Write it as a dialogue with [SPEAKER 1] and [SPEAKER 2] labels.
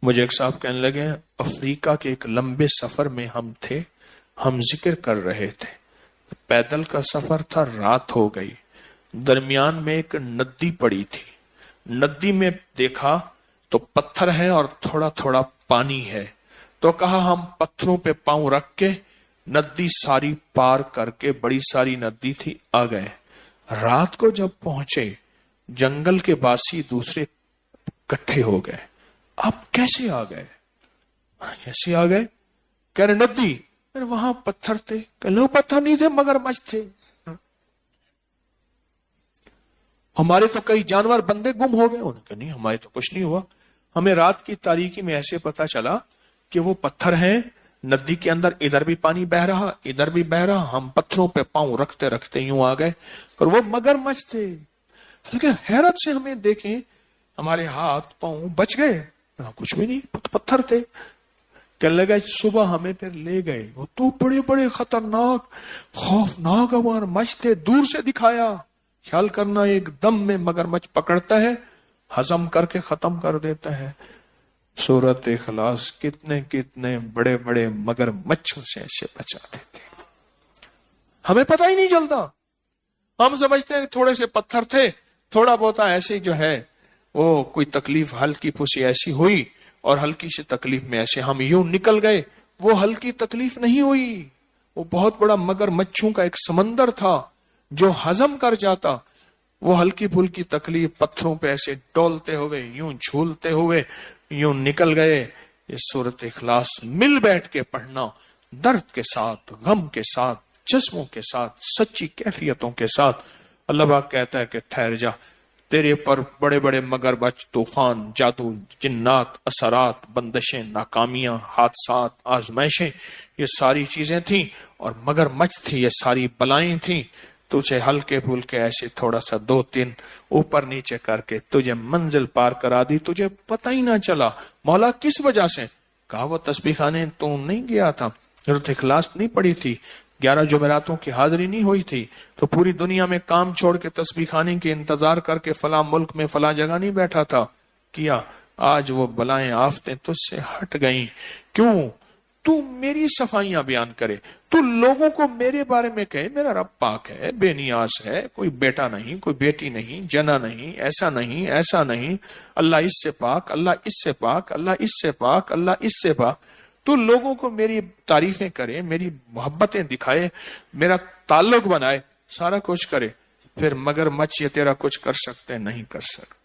[SPEAKER 1] مجھے ایک صاحب کہنے لگے افریقہ کے ایک لمبے سفر میں ہم تھے، ہم ذکر کر رہے تھے، پیدل کا سفر تھا، رات ہو گئی، درمیان میں ایک ندی پڑی تھی، ندی میں دیکھا تو پتھر ہے اور تھوڑا تھوڑا پانی ہے، تو کہا ہم پتھروں پہ پاؤں رکھ کے ندی ساری پار کر کے، بڑی ساری ندی تھی، آ گئے۔ رات کو جب پہنچے جنگل کے باسی دوسرے اکٹھے ہو گئے، آپ کیسے آ گئے؟ کیسے آ گئے؟ کہہ رہے ندی، وہاں پتھر تھے، کہ لو پتھر نہیں تھے مگرمچھ تھے، ہمارے تو کئی جانور بندے گم ہو گئے، انہوں نے کہا نہیں ہمارے تو کچھ نہیں ہوا، ہمیں رات کی تاریکی میں ایسے پتا چلا کہ وہ پتھر ہیں ندی کے اندر، ادھر بھی پانی بہ رہا ادھر بھی بہ رہا، ہم پتھروں پہ پاؤں رکھتے رکھتے یوں آ گئے، اور وہ مگرمچھ تھے۔ لیکن حیرت سے ہمیں دیکھیں ہمارے ہاتھ پاؤں بچ گئے، کچھ بھی نہیں، پتھر تھے۔ کہنے لگا صبح ہمیں پھر لے گئے، وہ تو بڑے بڑے خطرناک خوفناک مگرمچھ تھے، دور سے دکھایا، خیال کرنا ایک دم میں مگرمچھ پکڑتا ہے، ہضم کر کے ختم کر دیتا ہے۔ سورۃ اخلاص کتنے کتنے بڑے بڑے مگرمچھوں سے ایسے بچا دیتے، ہمیں پتہ ہی نہیں چلتا، ہم سمجھتے ہیں تھوڑے سے پتھر تھے، تھوڑا بہت ایسے جو ہے وہ کوئی تکلیف ہلکی پھوسی ایسی ہوئی، اور ہلکی سی تکلیف میں ایسے ہم یوں نکل گئے، وہ ہلکی تکلیف نہیں ہوئی، وہ بہت بڑا مگرمچھوں کا ایک سمندر تھا جو ہضم کر جاتا، وہ ہلکی پھلکی تکلیف پتھروں پہ ایسے ڈولتے ہوئے یوں جھولتے ہوئے یوں نکل گئے۔ یہ سورۃ اخلاص مل بیٹھ کے پڑھنا، درد کے ساتھ، غم کے ساتھ، جذبوں کے ساتھ، سچی کیفیتوں کے ساتھ۔ اللہ پاک کہتا ہے کہ ٹھہر جا، تیرے پر بڑے بڑے مگرمچھ، طوفان، جادو، جنات، اثرات، بندشیں، ناکامیاں، حادثات، آزمائشیں، یہ ساری چیزیں تھیں، اور مگرمچھ تھی، یہ ساری بلائیں تھیں، تجھے ہلکے پھلکے ایسے تھوڑا سا دو تین اوپر نیچے کر کے تجھے منزل پار کرا دی، تجھے پتہ ہی نہ چلا۔ مولا کس وجہ سے؟ کہا وہ تسبیح خانے تو نہیں گیا تھا، سورۃ اخلاص نہیں پڑھی تھی، 11 جمعراتوں کی حاضری نہیں ہوئی تھی، تو پوری دنیا میں کام چھوڑ کے تسبیح خانے کے انتظار کر کے فلاں ملک میں فلاں جگہ نہیں بیٹھا تھا، کیا آج وہ بلائیں آفتیں تجھ سے ہٹ گئیں۔ کیوں؟ تو میری صفائیاں بیان کرے، تو لوگوں کو میرے بارے میں کہے میرا رب پاک ہے، بے نیاز ہے، کوئی بیٹا نہیں، کوئی بیٹی نہیں، جنا نہیں، ایسا نہیں، ایسا نہیں، اللہ اس سے پاک، اللہ اس سے پاک، اللہ اس سے پاک، اللہ اس سے پاک۔ تو لوگوں کو میری تعریفیں کرے، میری محبتیں دکھائے، میرا تعلق بنائے، سارا کچھ کرے، پھر مگرمچھ یہ تیرا کچھ کر سکتے نہیں کر سکتے۔